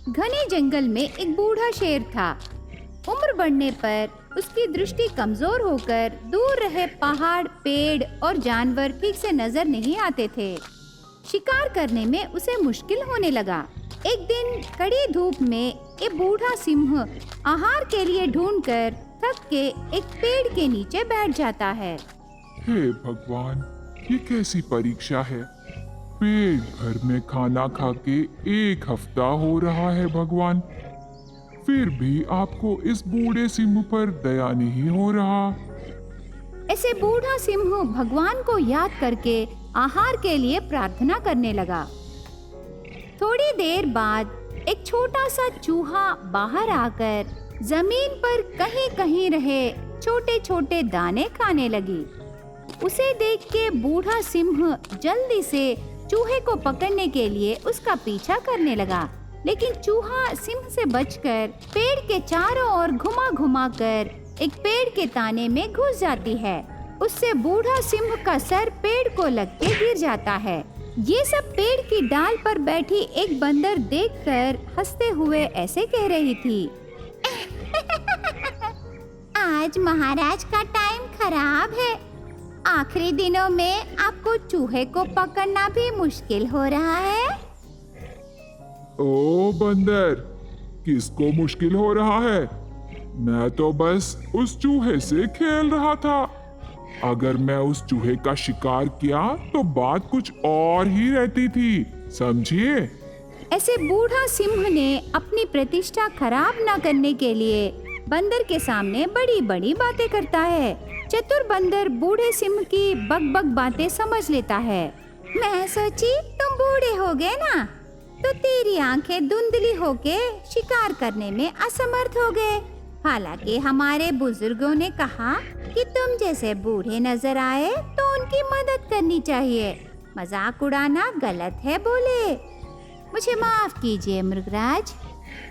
घने जंगल में एक बूढ़ा शेर था। उम्र बढ़ने पर उसकी दृष्टि कमजोर होकर दूर रहे पहाड़, पेड़ और जानवर ठीक से नजर नहीं आते थे। शिकार करने में उसे मुश्किल होने लगा। एक दिन कड़ी धूप में एक बूढ़ा सिंह आहार के लिए ढूंढकर थक के एक पेड़ के नीचे बैठ जाता है। हे भगवान, ये कैसी परीक्षा है। पेट भर में खाना खा के 1 हफ्ता हो रहा है भगवान, फिर भी आपको इस बूढ़े सिंह पर दया नहीं हो रहा। ऐसे बूढ़ा सिंह भगवान को याद करके आहार के लिए प्रार्थना करने लगा। थोड़ी देर बाद एक छोटा सा चूहा बाहर आकर जमीन पर कहीं कहीं रहे छोटे छोटे दाने खाने लगी। उसे देख के बूढ़ा सिंह जल्दी से चूहे को पकड़ने के लिए उसका पीछा करने लगा, लेकिन चूहा सिंह से बचकर पेड़ के चारों ओर घुमा घुमा कर एक पेड़ के ताने में घुस जाती है। उससे बूढ़ा सिंह का सर पेड़ को लग के गिर जाता है। ये सब पेड़ की डाल पर बैठी एक बंदर देखकर हंसते हुए ऐसे कह रही थी, आज महाराज का टाइम खराब है। आखिरी दिनों में आपको चूहे को पकड़ना भी मुश्किल हो रहा है। ओ बंदर, किसको मुश्किल हो रहा है? मैं तो बस उस चूहे से खेल रहा था। अगर मैं उस चूहे का शिकार किया तो बात कुछ और ही रहती थी, समझिए? ऐसे बूढ़ा सिंह ने अपनी प्रतिष्ठा खराब न करने के लिए बंदर के सामने बड़ी बड़ी बातें करता है। चतुर बंदर बूढ़े सिंह की बक-बक बातें समझ लेता है। मैं सोची तुम बूढ़े हो गए ना, तो तेरी आंखें धुंधली होके शिकार करने में असमर्थ हो गए। हालांकि हमारे बुजुर्गों ने कहा कि तुम जैसे बूढ़े नजर आए तो उनकी मदद करनी चाहिए। मजाक उड़ाना गलत है बोले। मुझे माफ कीजिए मृगराज।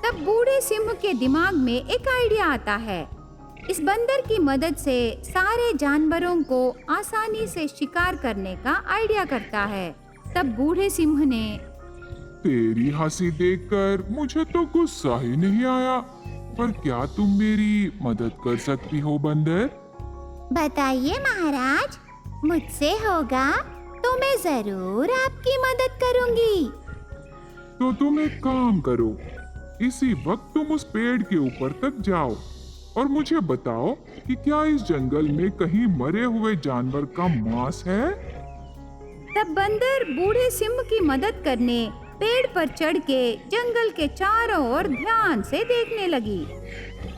तब बूढ़े सिंह के दिमाग में एक आइडिया आता है। इस बंदर की मदद से सारे जानवरों को आसानी से शिकार करने का आइडिया करता है। तब बूढ़े सिंह ने, तेरी हंसी देखकर मुझे तो गुस्सा ही नहीं आया, पर क्या तुम मेरी मदद कर सकती हो बंदर? बताइए महाराज, मुझसे होगा तो मैं जरूर आपकी मदद करूंगी। तो तुम एक काम करो, इसी वक्त तुम उस पेड़ के ऊपर तक जाओ और मुझे बताओ कि क्या इस जंगल में कहीं मरे हुए जानवर का मांस है? तब बंदर बूढ़े सिंह की मदद करने पेड़ पर चढ़ के जंगल के चारों ओर ध्यान से देखने लगी।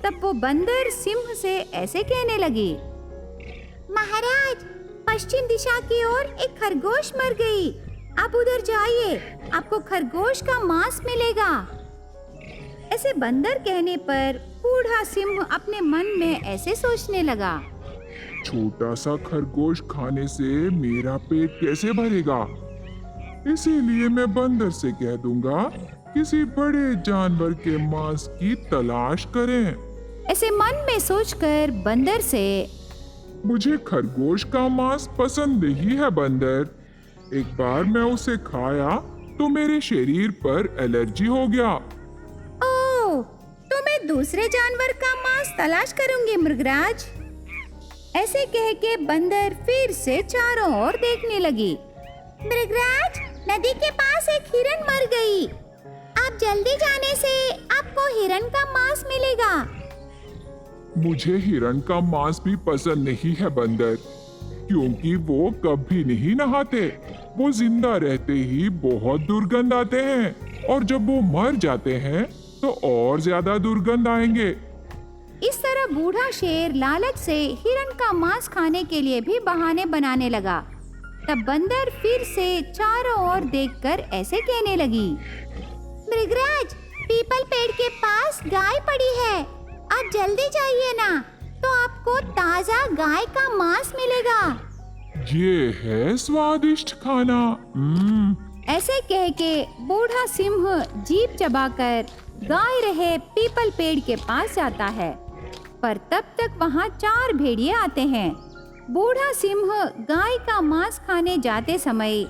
तब वो बंदर सिंह से ऐसे कहने लगी, महाराज, पश्चिम दिशा की ओर एक खरगोश मर गई। आप उधर जाइए, आपको खरगोश का मांस मिलेगा। ऐसे बंदर कहने पर बूढ़ा सिंह अपने मन में ऐसे सोचने लगा, छोटा सा खरगोश खाने से मेरा पेट कैसे भरेगा? इसीलिए मैं बंदर से कह दूंगा किसी बड़े जानवर के मांस की तलाश करें। ऐसे मन में सोचकर बंदर से, मुझे खरगोश का मांस पसंद नहीं है बंदर। एक बार मैं उसे खाया तो मेरे शरीर पर एलर्जी हो गया। ओह, तो मैं दूसरे जानवर का मांस तलाश करूंगी मृगराज। ऐसे कह के बंदर फिर से चारों ओर देखने लगी। मृगराज, नदी के पास एक हिरन मर गई। आप जल्दी जाने से आपको हिरन का मांस मिलेगा। मुझे हिरन का मांस भी पसंद नहीं है बंदर, क्योंकि वो कभी नहीं नहाते। वो जिंदा रहते ही बहुत दुर्गंध आते हैं और जब वो मर जाते हैं तो और ज्यादा दुर्गंध आएंगे। इस तरह बूढ़ा शेर लालच से हिरन का मांस खाने के लिए भी बहाने बनाने लगा। तब बंदर फिर से चारों ओर देखकर ऐसे कहने लगी, मृगराज, पीपल पेड़ के पास गाय पड़ी है। आप जल्दी जाइए ना, तो आपको ताजा गाय का मांस मिलेगा। ये है स्वादिष्ट खाना। ऐसे कह के बूढ़ा सिंह जीभ चबाकर गाय रहे पीपल पेड़ के पास जाता है, पर तब तक वहाँ 4 भेड़िए आते हैं। बूढ़ा सिंह गाय का मांस खाने जाते समय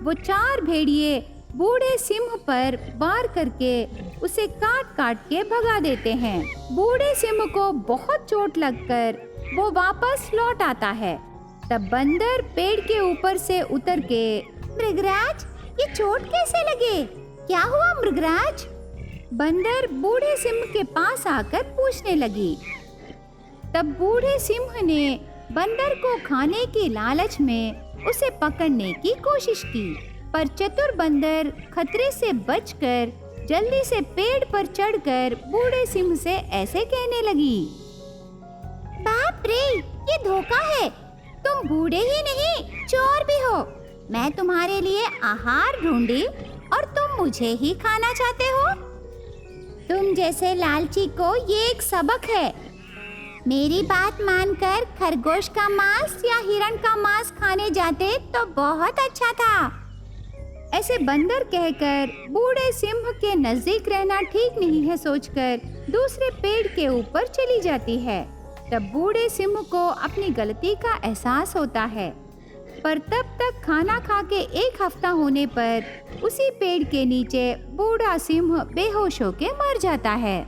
वो 4 भेड़िए बूढ़े सिंह पर वार करके उसे काट काट के भगा देते हैं। बूढ़े सिंह को बहुत चोट लगकर वो वापस लौट आता है। तब बंदर पेड़ के ऊपर से उतर के, मृगराज, ये चोट कैसे लगे? क्या हुआ मृगराज? बंदर बूढ़े सिंह के पास आकर पूछने लगी। तब बूढ़े सिंह ने बंदर को खाने की लालच में उसे पकड़ने की कोशिश की, पर चतुर बंदर खतरे से बचकर जल्दी से पेड़ पर चढ़कर बूढ़े सिंह से ऐसे कहने लगी, बाप रे, ये धोखा है। तुम बूढ़े ही नहीं, चोर भी हो। मैं तुम्हारे लिए आहार ढूंढी और तुम मुझे ही खाना चाहते हो। तुम जैसे लालची को ये एक सबक है। मेरी बात मानकर खरगोश का मांस या हिरण का मांस खाने जाते तो बहुत अच्छा था। ऐसे बंदर कहकर बूढ़े सिंह के नजदीक रहना ठीक नहीं है सोचकर दूसरे पेड़ के ऊपर चली जाती है। तब बूढ़े सिंह को अपनी गलती का एहसास होता है, पर तब तक खाना खा के 1 हफ्ता होने पर उसी पेड़ के नीचे बूढ़ा सिंह बेहोश होके मर जाता है।